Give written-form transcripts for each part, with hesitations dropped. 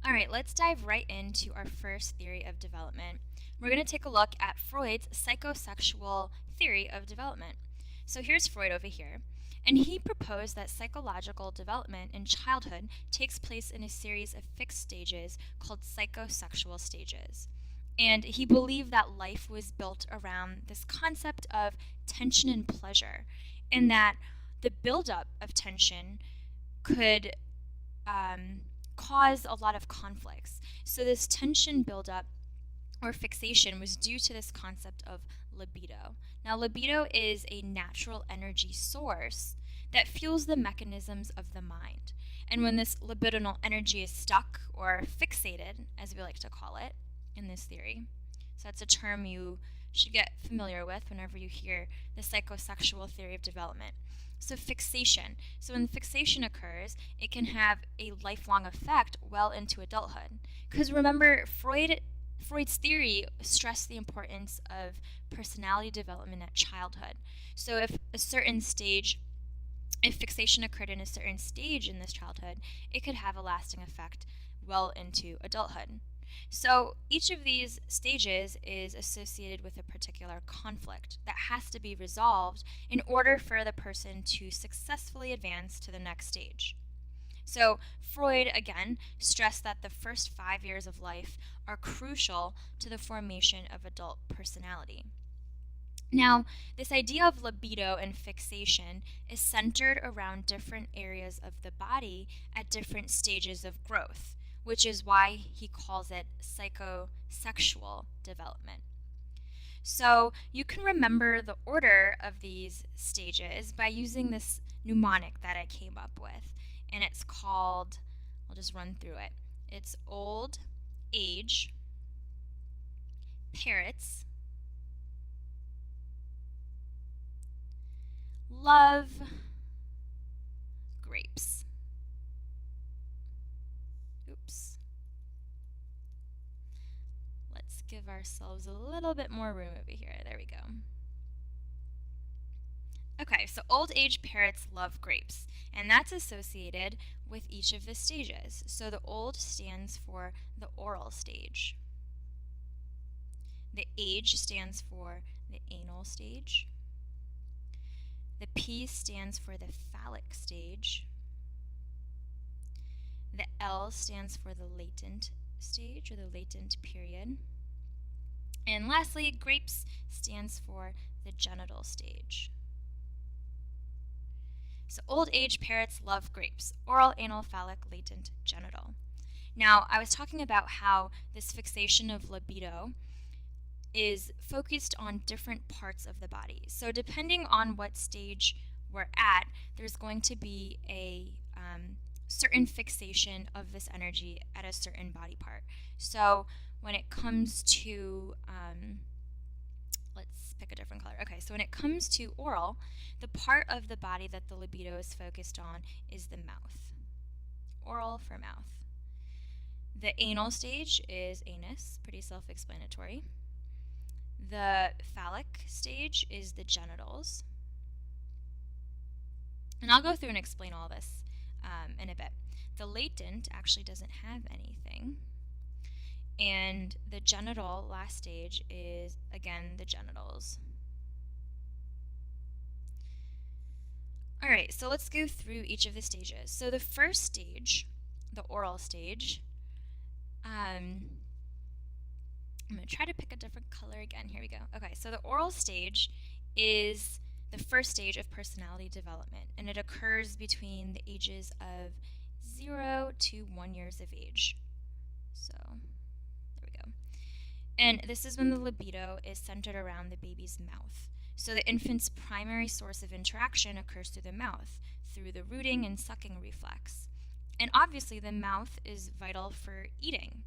All right, let's dive right into our first theory of development. We're going to take a look at Freud's psychosexual theory of development. So here's Freud over here, and he proposed that psychological development in childhood takes place in a series of fixed stages called psychosexual stages. And he believed that life was built around this concept of tension and pleasure, and that the buildup of tension could cause a lot of conflicts. So this tension buildup or fixation was due to this concept of libido. Now, libido is a natural energy source that fuels the mechanisms of the mind. And when this libidinal energy is stuck or fixated, as we like to call it in this theory, so that's a term you should get familiar with whenever you hear the psychosexual theory of development. So fixation. So when fixation occurs, it can have a lifelong effect well into adulthood. Because remember, Freud's theory stressed the importance of personality development at childhood. So if fixation occurred in a certain stage in this childhood, it could have a lasting effect well into adulthood. So each of these stages is associated with a particular conflict that has to be resolved in order for the person to successfully advance to the next stage. So Freud, again, stressed that the first 5 years of life are crucial to the formation of adult personality. Now, this idea of libido and fixation is centered around different areas of the body at different stages of growth, which is why he calls it psychosexual development. So you can remember the order of these stages by using this mnemonic that I came up with, and it's called, I'll just run through it. It's old, age, parrots, love, grapes. Oops. Let's give ourselves a little bit more room over here. There we go. Okay, so old age parrots love grapes, and that's associated with each of the stages. So the old stands for the oral stage. The age stands for the anal stage. The P stands for the phallic stage. The L stands for the latent stage or the latent period. And lastly, grapes stands for the genital stage. So old age parrots love grapes: oral, anal, phallic, latent, genital. Now, I was talking about how this fixation of libido is focused on different parts of the body. So depending on what stage we're at, there's going to be a certain fixation of this energy at a certain body part. So when it comes to, let's pick a different color. Okay, so when it comes to oral, the part of the body that the libido is focused on is the mouth. Oral for mouth. The anal stage is anus, pretty self-explanatory. The phallic stage is the genitals. And I'll go through and explain all this in a bit. The latent actually doesn't have anything. And the genital last stage is, again, the genitals. All right, so let's go through each of the stages. So the first stage, the oral stage, I'm going to try to pick a different color again. Here we go. Okay, so the oral stage is the first stage of personality development, and it occurs between the ages of 0 to 1 years of age. So there we go. And this is when the libido is centered around the baby's mouth. So the infant's primary source of interaction occurs through the mouth, through the rooting and sucking reflex. And obviously the mouth is vital for eating.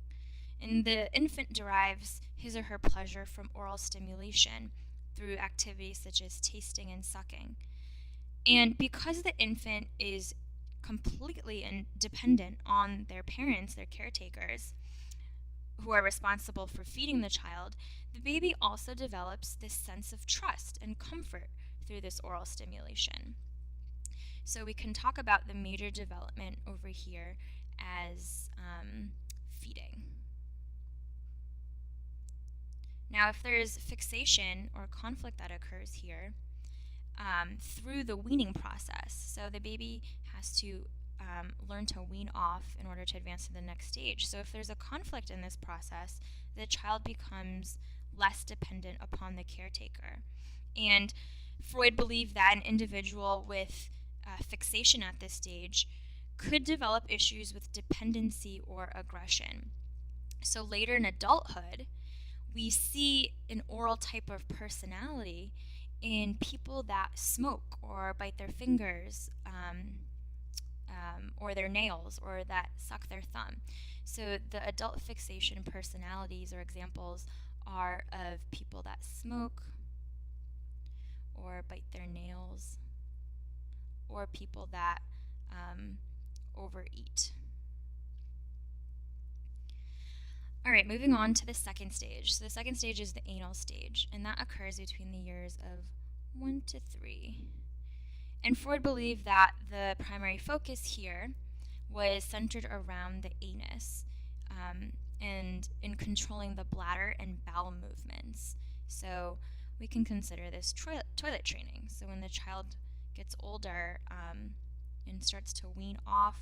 And the infant derives his or her pleasure from oral stimulation through activities such as tasting and sucking. And because the infant is completely dependent on their parents, their caretakers, who are responsible for feeding the child, the baby also develops this sense of trust and comfort through this oral stimulation. So we can talk about the major development over here as feeding. Now, if there's fixation or conflict that occurs here through the weaning process, so the baby has to learn to wean off in order to advance to the next stage. So if there's a conflict in this process, the child becomes less dependent upon the caretaker. And Freud believed that an individual with fixation at this stage could develop issues with dependency or aggression. So later in adulthood, we see an oral type of personality in people that smoke or bite their fingers or their nails or that suck their thumb. So the adult fixation personalities or examples are of people that smoke or bite their nails or people that overeat. All right, moving on to the second stage. So the second stage is the anal stage, and that occurs between the years of 1 to 3. And Freud believed that the primary focus here was centered around the anus and in controlling the bladder and bowel movements. So we can consider this toilet training. So when the child gets older and starts to wean off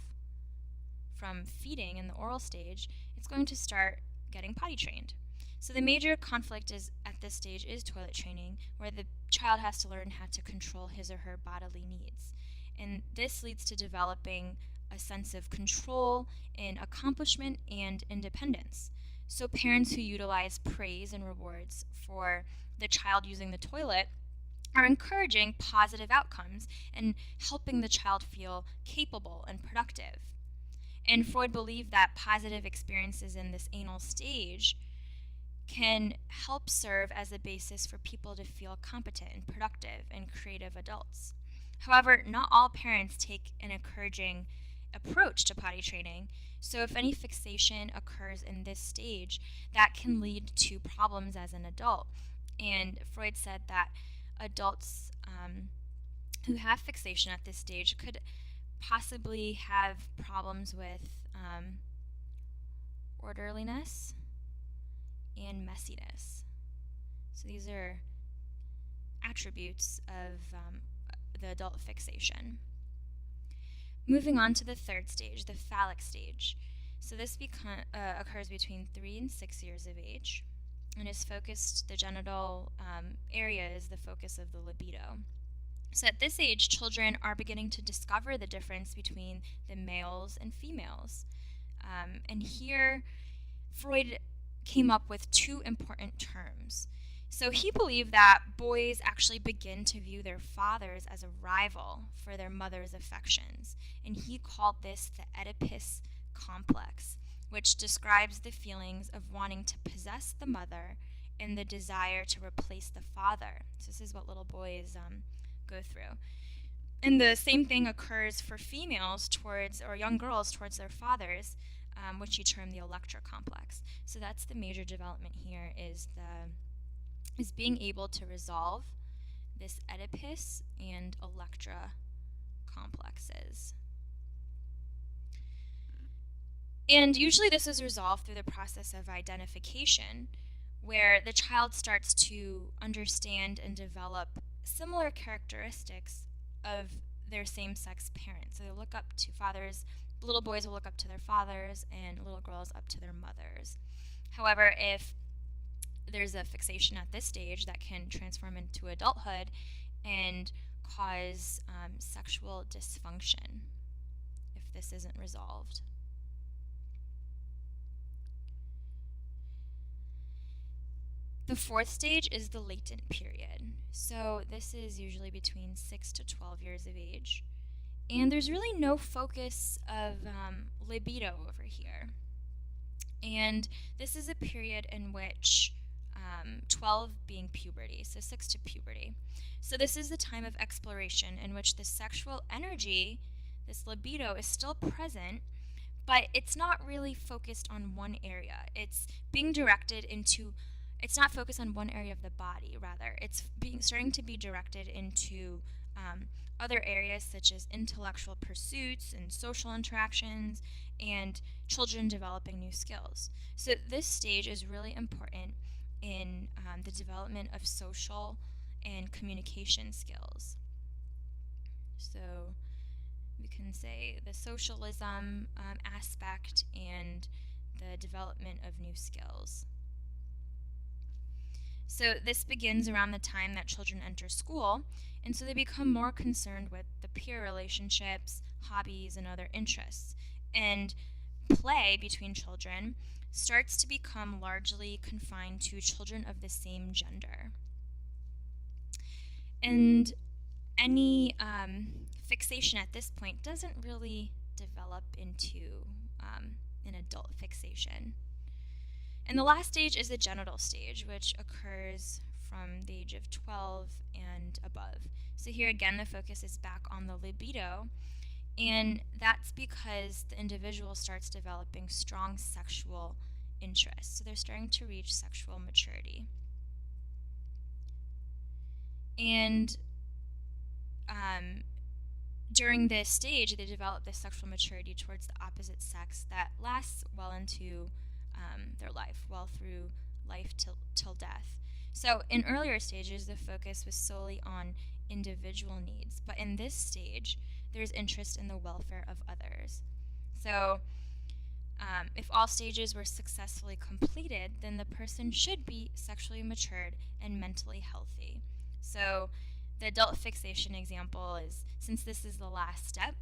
from feeding in the oral stage, it's going to start getting potty trained. So the major conflict is at this stage is toilet training, where the child has to learn how to control his or her bodily needs. And this leads to developing a sense of control in accomplishment and independence. So parents who utilize praise and rewards for the child using the toilet are encouraging positive outcomes and helping the child feel capable and productive. And Freud believed that positive experiences in this anal stage can help serve as a basis for people to feel competent and productive and creative adults. However, not all parents take an encouraging approach to potty training, so if any fixation occurs in this stage, that can lead to problems as an adult. And Freud said that adults who have fixation at this stage could possibly have problems with orderliness and messiness. So these are attributes of the adult fixation. Moving on to the third stage, the phallic stage. So this occurs between 3 and 6 years of age, and is focused, the genital area is the focus of the libido. So at this age, children are beginning to discover the difference between the males and females. And here, Freud came up with 2 important terms. So he believed that boys actually begin to view their fathers as a rival for their mother's affections. And he called this the Oedipus complex, which describes the feelings of wanting to possess the mother and the desire to replace the father. So this is what little boys go through. And the same thing occurs for females towards, or young girls towards their fathers, which he termed the Electra complex. So that's the major development here, is being able to resolve this Oedipus and Electra complexes. And usually this is resolved through the process of identification, where the child starts to understand and develop similar characteristics of their same-sex parents. So they look up to fathers. Little boys will look up to their fathers, and little girls up to their mothers. However, if there's a fixation at this stage, that can transform into adulthood and cause sexual dysfunction if this isn't resolved. The fourth stage is the latent period. So this is usually between 6 to 12 years of age. And there's really no focus of libido over here. And this is a period in which 12 being puberty, so 6 to puberty. So this is the time of exploration in which the sexual energy, this libido, is still present, but it's not really focused on one area. It's being directed into, it's not focused on one area of the body, rather. It's starting to be directed into other areas such as intellectual pursuits and social interactions and children developing new skills. So this stage is really important in the development of social and communication skills. So we can say the socialism aspect and the development of new skills. So this begins around the time that children enter school, and so they become more concerned with the peer relationships, hobbies, and other interests. And play between children starts to become largely confined to children of the same gender. And any fixation at this point doesn't really develop into an adult fixation. And the last stage is the genital stage, which occurs from the age of 12 and above. So here again, the focus is back on the libido, and that's because the individual starts developing strong sexual interests. So they're starting to reach sexual maturity. And during this stage, they develop this sexual maturity towards the opposite sex that lasts well into their life, well through life till death. So in earlier stages, the focus was solely on individual needs, but in this stage, there's interest in the welfare of others. So if all stages were successfully completed, then the person should be sexually matured and mentally healthy. So the adult fixation example is, since this is the last step,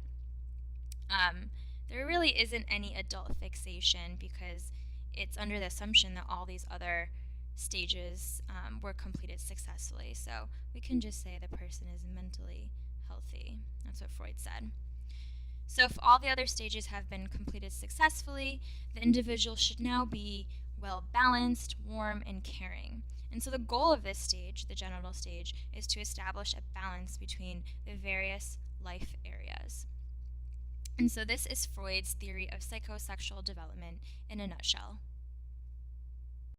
there really isn't any adult fixation because it's under the assumption that all these other stages were completed successfully. So we can just say the person is mentally healthy. That's what Freud said. So if all the other stages have been completed successfully, the individual should now be well balanced, warm, and caring. And so the goal of this stage, the genital stage, is to establish a balance between the various life areas. And so this is Freud's theory of psychosexual development in a nutshell.